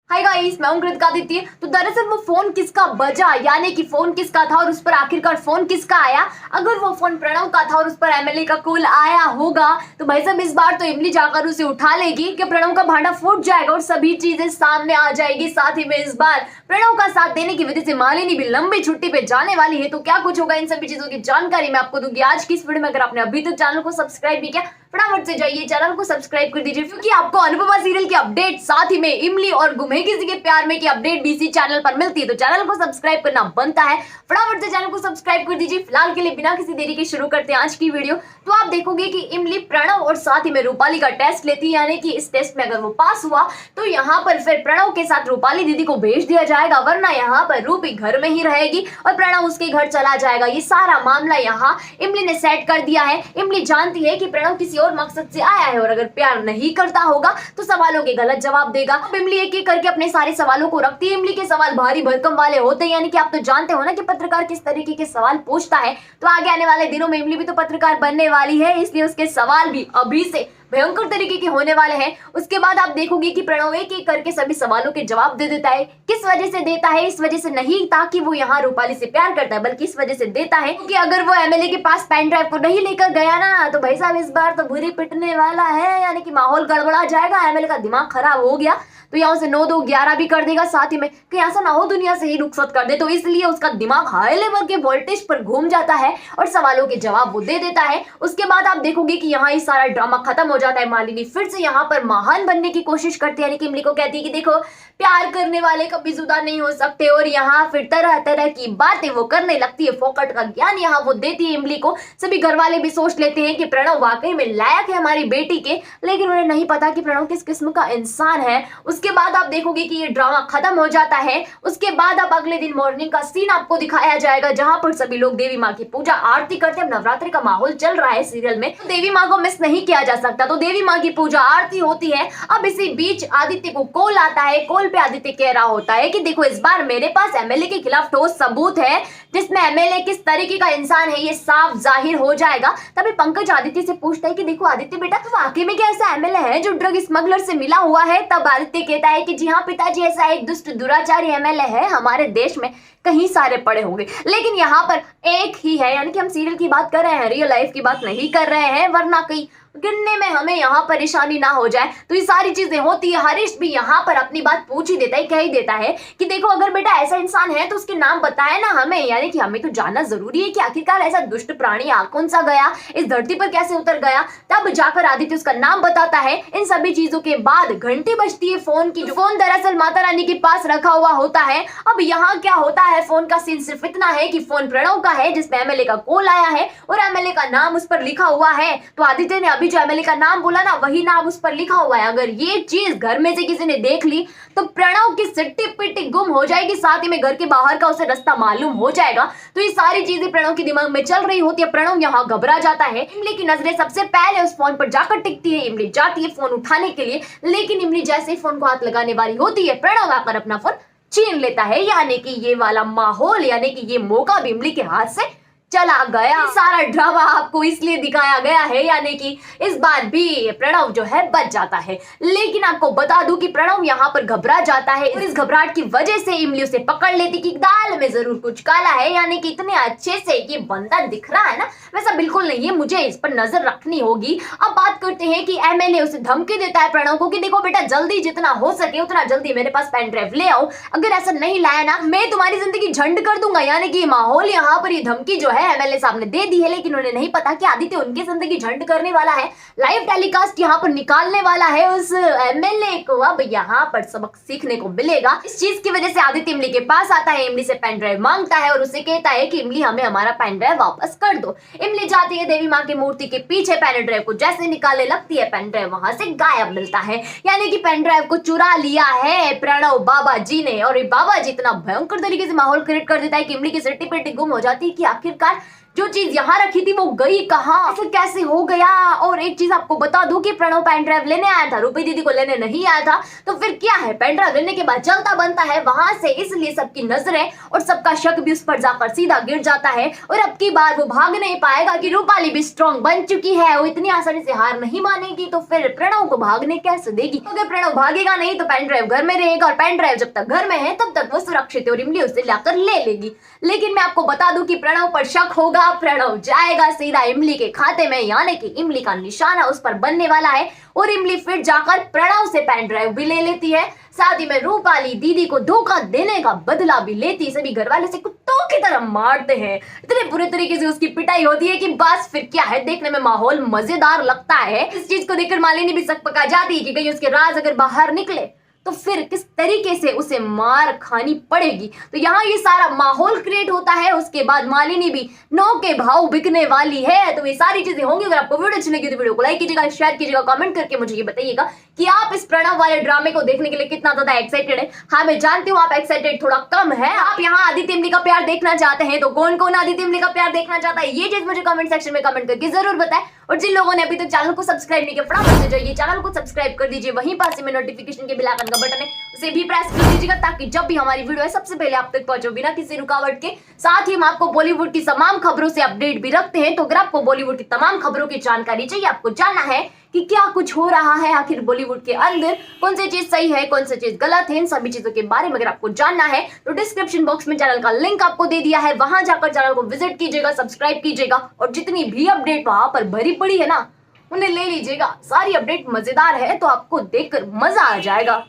Hi guys, मैं हूं कृतिका आदित्य। तो दरअसल वो फोन किसका बजा, यानी कि फोन किसका था और उस पर आखिरकार फोन किसका आया। अगर वो फोन प्रणव का था और उस पर एमएलए का कॉल आया होगा तो भाई साहब इस बार तो इमली जाकर उसे उठा लेगी कि प्रणव का भांडा फूट जाएगा और सभी चीजें सामने आ जाएगी। साथ ही में इस बार प्रणव का साथ देने की वजह से मालिनी भी लंबी छुट्टी पे जाने वाली है। तो क्या कुछ होगा, इन सभी चीजों की जानकारी मैं आपको दूंगी आज की इस वीडियो में। अगर आपने अभी तक चैनल को सब्सक्राइब नहीं किया, फटाफट से जाइए चैनल को सब्सक्राइब कर दीजिए, क्योंकि आपको अनुपमा सीरियल की अपडेट, साथ ही में इमली और गुमे किसी के प्यार में की अपडेट भी इसी चैनल पर मिलती है। तो चैनल को सब्सक्राइब करना बनता है, फटाफट से चैनल को सब्सक्राइब कर दीजिए। फिलहाल के लिए बिना किसी देरी के शुरू करते हैं आज की वीडियो। तो आप देखोगे कि इमली प्रणव और साथ ही में रूपाली का टेस्ट लेती है, यानी कि इस टेस्ट में अगर वो पास हुआ तो यहाँ पर फिर प्रणव के साथ रूपाली दीदी को भेज दिया जाएगा, वरना यहाँ पर रूपी घर में ही रहेगी और प्रणव उसके घर चला जाएगा। ये सारा मामला यहाँ इमली ने सेट कर दिया है। इमली जानती है कि प्रणव किसी और मकसद से आया है और अगर प्यार नहीं करता होगा तो सवालों के गलत जवाब देगा। अब इमली एक एक करके अपने सारे सवालों को रखती है। इमली के सवाल भारी भरकम वाले होते हैं, यानी कि आप तो जानते हो ना कि पत्रकार किस तरीके के सवाल पूछता है। तो आगे आने वाले दिनों में इमली भी तो पत्रकार बनने वाली है, इसलिए उसके सवाल भी अभी से भयंकर तरीके के होने वाले हैं। उसके बाद आप देखोगे कि प्रणव एक एक करके सभी सवालों के जवाब दे देता है। किस वजह से देता है? इस वजह से नहीं ताकि वो यहाँ रूपाली से प्यार करता है, बल्कि इस वजह से देता है कि अगर वो एमएलए के पास पेन ड्राइव को नहीं लेकर गया ना तो भाई साहब इस बार तो बुरी पिटने वाला है, यानी कि माहौल गड़बड़ा जाएगा। एमएलए का दिमाग खराब हो गया तो यहाँ से 9 2 11 भी कर देगा, साथ ही में कहीं ऐसा ना हो दुनिया से ही रुखसत कर दे। तो इसलिए उसका दिमाग हाई लेवल के वोल्टेज पर घूम जाता है और सवालों के जवाब वो दे देता है। उसके बाद आप देखोगे कि यहाँ ये सारा ड्रामा खत्म हो जाता है। मालिनी फिर से यहाँ पर महान बनने की कोशिश करती है, यानी कि इमली को कहती है कि देखो प्यार करने वाले कभी जुदा नहीं हो सकते, और यहाँ फिर तरह तरह की बातें वो करने लगती है। फोकट का ज्ञान यहाँ वो देती है इमली को। सभी घर वाले भी सोच लेते हैं कि प्रणव वाकई में लायक है हमारी बेटी के, लेकिन उन्हें नहीं पता कि प्रणव किस किस्म का इंसान है। उसके बाद आप देखोगे कि ये ड्रामा खत्म हो जाता है। उसके बाद अब अगले दिन मॉर्निंग का सीन आपको दिखाया जाएगा, जहां पर सभी लोग देवी माँ की पूजा आरती करते हैं। नवरात्रि का माहौल चल रहा है सीरियल में, तो देवी माँ को मिस नहीं किया जा सकता। तो देवी माँ की पूजा आरती होती है। अब इसी बीच आदित्य को कॉल आता है। कॉल पे आदित्य कह रहा होता है कि देखो इस बार मेरे पास एमएलए के खिलाफ ठोस सबूत है, जिसमें एमएलए किस तरीके का इंसान है ये साफ जाहिर हो जाएगा। तभी पंकज आदित्य से पूछता है कि देखो आदित्य बेटा, तो वाकई में क्या ऐसा एमएलए है जो ड्रग स्मगलर से मिला हुआ है? तब आदित्य कहता है कि जी हाँ पिताजी, ऐसा एक दुष्ट दुराचारी एमएलए है हमारे देश में, कहीं सारे पड़े होंगे लेकिन यहाँ पर एक ही है। यानी कि हम सीरियल की बात कर रहे हैं, रियल लाइफ की बात नहीं कर रहे हैं, वरना कहीं गिनने में हमें यहाँ परेशानी ना हो जाए। तो ये सारी चीजें होती है। हरीश भी यहाँ पर अपनी बात पूछ ही देता है, कह ही देता है कि देखो अगर बेटा ऐसा इंसान है तो उसके नाम बताए ना हमें, यानी कि हमें तो जानना जरूरी है कि आखिरकार ऐसा दुष्ट प्राणी आ कौन सा गया, इस धरती पर कैसे उतर गया। तब जाकर आदित्य उसका नाम बताता है। इन सभी चीजों के बाद घंटी बजती है फोन की। फोन दरअसल माता रानी के पास रखा हुआ होता है। अब यहाँ क्या होता है, फोन का सीन सिर्फ इतना है कि फोन प्रणव का है, जिसमें एमएलए का कॉल आया है और एमएलए का नाम उस पर लिखा हुआ है। तो आदित्य ने अभी जो एमएलए का नाम बोला ना, वही नाम उस पर लिखा हुआ है। अगर ये चीज घर में से किसी ने देख ली तो प्रणव की सिट्टी पिट्टी गुम हो जाएगी, साथ ही में घर के बाहर का उसे रास्ता मालूम हो जाएगा। तो ये सारी चीजें प्रणव के दिमाग में चल रही होती है। प्रणव यहाँ घबरा जाता है। इमली की नजरें सबसे पहले उस फोन पर जाकर टिकती है। इमली जाती है फोन उठाने के लिए, लेकिन इमली जैसे ही फोन को हाथ लगाने वाली होती है, प्रणव आकर अपना फोन छीन लेता है। यानी कि ये वाला माहौल, यानी कि ये मौका भी इमली के हाथ से चला गया। सारा ड्रामा आपको इसलिए दिखाया गया है, यानी कि इस बार भी प्रणव जो है बच जाता है। लेकिन आपको बता दूं कि प्रणव यहाँ पर घबरा जाता है और इस घबराहट की वजह से इमली उसे पकड़ लेती कि दाल में जरूर कुछ काला है, यानी कि इतने अच्छे से ये बंदा दिख रहा है ना, वैसा बिल्कुल नहीं है, मुझे इस पर नजर रखनी होगी। अब बात करते हैं कि एमएलए उसे धमकी देता है प्रणव को कि देखो बेटा जल्दी जितना हो सके उतना जल्दी मेरे पास पेन ड्राइव ले आओ, अगर ऐसा नहीं लाया ना मैं तुम्हारी जिंदगी झंड कर दूंगा। यानी कि माहौल यहाँ पर ये धमकी जो है एमएलए साहब ने दे दी है, लेकिन उन्हें नहीं पता कि आदित्य उनकी जिंदगी झंड करने वाला है। लाइव टेलीकास्ट यहाँ पर निकालने वाला है उस एमएलए को। अब यहाँ पर सबक सीखने को मिलेगा। इस चीज की वजह से आदित्य इमली के पास आता है, इमली से पेन ड्राइव मांगता है और उसे कहता है कि इमली हमें हमारा पेन ड्राइव वापस कर दो। इमली जाती है देवी माँ की मूर्ति के पीछे, पेन ड्राइव को जैसे निकालने लगती है पेन ड्राइव वहां से गायब मिलता है। यानी कि पेन ड्राइव को चुरा लिया है प्रणव बाबा जी ने, और ये बाबा जी इतना भयंकर तरीके से माहौल क्रिएट कर देता है कि इमली की सिट्टी पिट्टी गुम हो जाती है कि आखिरकार जो चीज यहाँ रखी थी वो गई कहाँ, ऐसे कैसे हो गया। और एक चीज आपको बता दूं कि प्रणव पेन ड्राइव लेने आया था, रूपी दीदी को लेने नहीं आया था। तो फिर क्या है, पेन ड्राइव लेने के बाद चलता बनता है वहां से, इसलिए सबकी नजरें और सबका शक भी उस पर जाकर सीधा गिर जाता है। और अब की बार वो भाग नहीं पाएगा कि रूपाली भी स्ट्रॉन्ग बन चुकी है, वो इतनी आसानी से हार नहीं मानेगी। तो फिर प्रणव को भागने कैसे देगी। अगर प्रणव भागेगा नहीं तो पेन ड्राइव घर में रहेगा, और पेन ड्राइव जब तक घर में है तब तक वो सुरक्षित है और इमली उसे लाकर ले लेगी। लेकिन मैं आपको बता दूं कि प्रणव पर शक होगा, प्रणव जाएगा सीधा इमली के खाते में, यानी कि इमली का निशाना उस पर बनने वाला है। और इमली फिर जाकर प्रणव से पेन ड्राइव भी ले लेती है, साथ ही में रूपाली दीदी को धोखा देने का बदला भी लेती है। सभी घर वाले से कुत्तों की तरह मारते हैं, इतने बुरे तरीके से उसकी पिटाई होती है कि बस फिर क्या है, देखने में माहौल मजेदार लगता है। इस चीज को देखकर मालिनी भी सक पका जाती है कि कहीं उसके राज अगर बाहर निकले तो फिर किस तरीके से उसे मार खानी पड़ेगी। तो यहाँ ये सारा माहौल क्रिएट होता है। उसके बाद मालिनी भी नौ के भाव बिकने वाली है। तो ये सारी चीजें होंगी। अगर आपको वीडियो अच्छी लगी तो वीडियो को लाइक कीजिएगा, शेयर कीजिएगा, कमेंट करके मुझे ये बताइएगा कि आप इस प्रणव वाले ड्रामे को देखने के लिए कितना ज्यादा एक्साइटेड है। हाँ, मैं जानती हूँ आप एक्साइटेड थोड़ा कम है। आप यहाँ आदित्य इमली का प्यार देखना चाहते हैं, तो कौन कौन आदित्य इमली का प्यार देखना चाहता है ये चीज मुझे कमेंट सेक्शन में कमेंट करके जरूर बताएं। और जिन लोगों ने अभी तक चैनल को सब्सक्राइब नहीं किया, फटाफट से जाइए चैनल को सब्सक्राइब कर दीजिए। वहीं पास में नोटिफिकेशन के बेल आइकन का बटन है, उसे भी प्रेस कर दीजिएगा ताकि जब भी हमारी वीडियो है सबसे पहले आप तक पहुंचे बिना किसी रुकावट के। साथ ही हम आपको बॉलीवुड की तमाम खबरों से अपडेट भी रखते हैं। तो अगर आपको बॉलीवुड की तमाम खबरों की जानकारी चाहिए, आपको जानना है कि क्या कुछ हो रहा है आखिर बॉलीवुड के अंदर, कौन सी चीज सही है, कौन सी चीज गलत है, इन सभी चीजों के बारे में अगर आपको जानना है तो डिस्क्रिप्शन बॉक्स में चैनल का लिंक आपको दे दिया है, वहां जाकर चैनल को विजिट कीजिएगा, सब्सक्राइब कीजिएगा और जितनी भी अपडेट वहां पर भरी पड़ी है ना, उन्हें ले लीजिएगा। सारी अपडेट मजेदार है तो आपको देखकर मजा आ जाएगा।